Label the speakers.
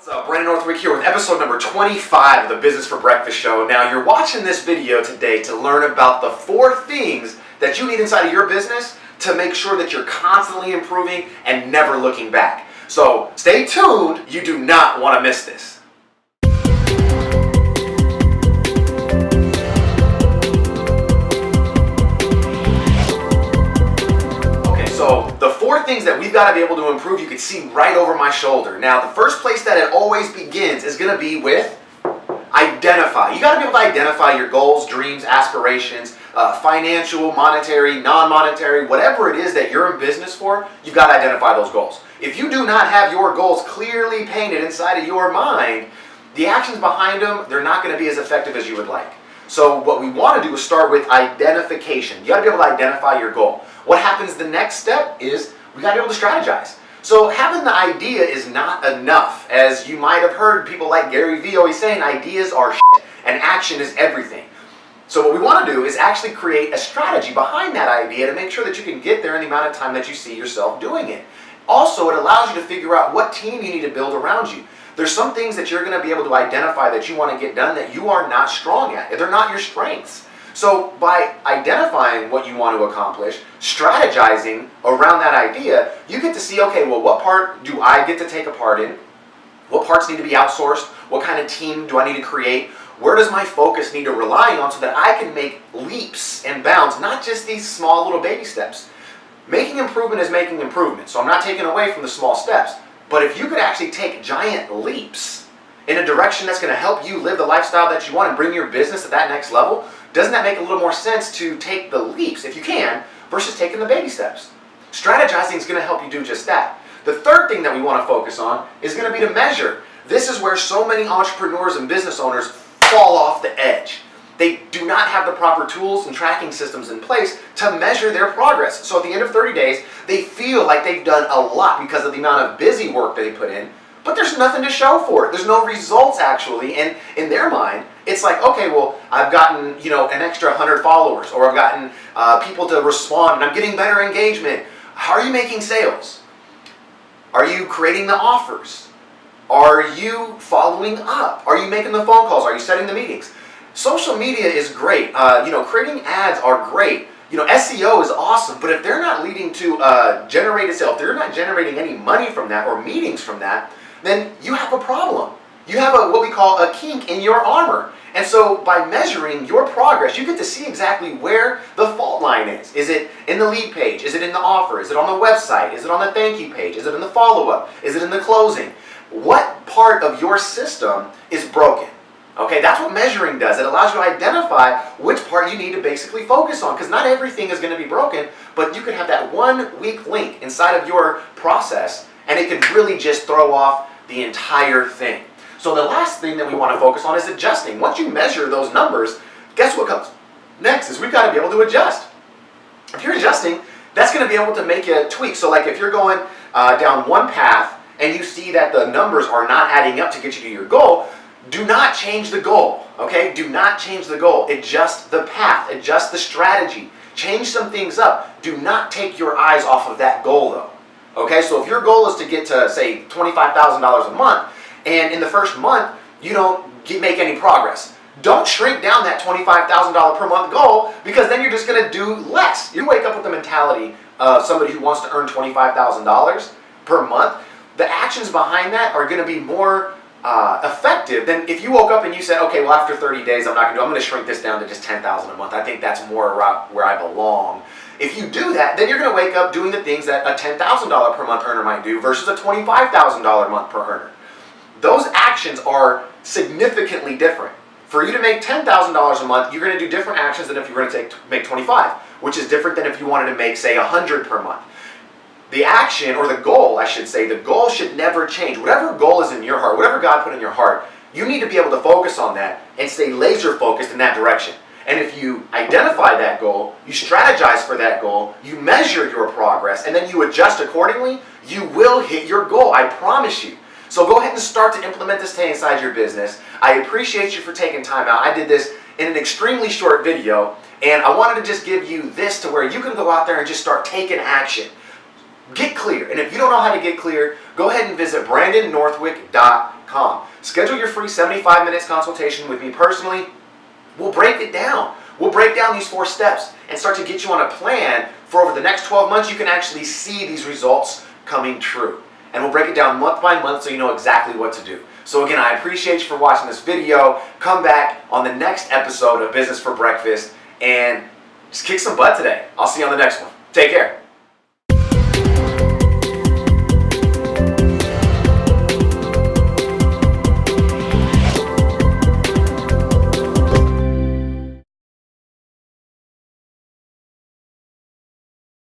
Speaker 1: What's up, Brandon Northwicks here with episode number 25 of the Business for Breakfast show. Now, you're watching this video today to learn about the 4 things that you need inside of your business to make sure that you're constantly improving and never looking back. So stay tuned, you do not want to miss this. So the 4 things that we've got to be able to improve, you can see right over my shoulder. Now, the first place that it always begins is going to be with identify. You got to be able to identify your goals, dreams, aspirations, financial, monetary, non-monetary, whatever it is that you're in business for, you've got to identify those goals. If you do not have your goals clearly painted inside of your mind, the actions behind them, they're not going to be as effective as you would like. So what we want to do is start with identification. You got to be able to identify your goal. What happens the next step is we got to be able to strategize. So having the idea is not enough. As you might have heard people like Gary Vee always saying, ideas are shit and action is everything. So what we want to do is actually create a strategy behind that idea to make sure that you can get there in the amount of time that you see yourself doing it. Also, it allows you to figure out what team you need to build around you. There's some things that you're going to be able to identify that you want to get done that you are not strong at. They're not your strengths. So by identifying what you want to accomplish, strategizing around that idea, you get to see, okay, well, what part do I get to take a part in? What parts need to be outsourced? What kind of team do I need to create? Where does my focus need to rely on so that I can make leaps and bounds, not just these small little baby steps? Making improvement is making improvement. So I'm not taking away from the small steps. But if you could actually take giant leaps in a direction that's going to help you live the lifestyle that you want and bring your business to that next level, doesn't that make a little more sense to take the leaps, if you can, versus taking the baby steps? Strategizing is going to help you do just that. The third thing that we want to focus on is going to be to measure. This is where so many entrepreneurs and business owners fall off the edge. They do not have the proper tools and tracking systems in place to measure their progress. So at the end of 30 days, they feel like they've done a lot because of the amount of busy work they put in, but there's nothing to show for it. There's no results actually, and in their mind, it's like, okay, well, I've gotten, an extra 100 followers, or I've gotten people to respond, and I'm getting better engagement. How are you making sales? Are you creating the offers? Are you following up? Are you making the phone calls? Are you setting the meetings? Social media is great. Creating ads are great. SEO is awesome, but if they're not leading to generated sales, if they're not generating any money from that or meetings from that, then you have a problem. You have what we call a kink in your armor. And so by measuring your progress, you get to see exactly where the fault line is. Is it in the lead page? Is it in the offer? Is it on the website? Is it on the thank you page? Is it in the follow-up? Is it in the closing? What part of your system is broken? Okay, that's what measuring does. It allows you to identify which part you need to basically focus on, because not everything is going to be broken, but you could have that one weak link inside of your process, and it could really just throw off the entire thing. So the last thing that we want to focus on is adjusting. Once you measure those numbers, guess what comes next is we've got to be able to adjust. If you're adjusting, that's going to be able to make you tweak. So like if you're going down one path and you see that the numbers are not adding up to get you to your goal, do not change the goal, okay? Do not change the goal. Adjust the path. Adjust the strategy. Change some things up. Do not take your eyes off of that goal, though. Okay, so if your goal is to get to, say, $25,000 a month, and in the first month, you don't make any progress, don't shrink down that $25,000 per month goal, because then you're just going to do less. You wake up with the mentality of somebody who wants to earn $25,000 per month. The actions behind that are going to be more effective than if you woke up and you said, okay, well, after 30 days, I'm going to shrink this down to just $10,000 a month. I think that's more where I belong. If you do that, then you're going to wake up doing the things that a $10,000 per month earner might do versus a $25,000 a month per earner. Those actions are significantly different. For you to make $10,000 a month, you're going to do different actions than if you were going to make 25, which is different than if you wanted to make, say, 100 per month. The action, or the goal, I should say, the goal should never change. Whatever goal is in your heart, whatever God put in your heart, you need to be able to focus on that and stay laser focused in that direction. And if you identify that goal, you strategize for that goal, you measure your progress, and then you adjust accordingly, you will hit your goal, I promise you. So go ahead and start to implement this today inside your business. I appreciate you for taking time out. I did this in an extremely short video, and I wanted to just give you this to where you can go out there and just start taking action. Get clear. And if you don't know how to get clear, go ahead and visit brandonnorthwick.com. strategize.com. Schedule your free 75 minutes consultation with me personally. We'll break it down. We'll break down these 4 steps and start to get you on a plan for over the next 12 months. You can actually see these results coming true. And we'll break it down month by month so you know exactly what to do. So again, I appreciate you for watching this video. Come back on the next episode of Business for Breakfast and just kick some butt today. I'll see you on the next one. Take care.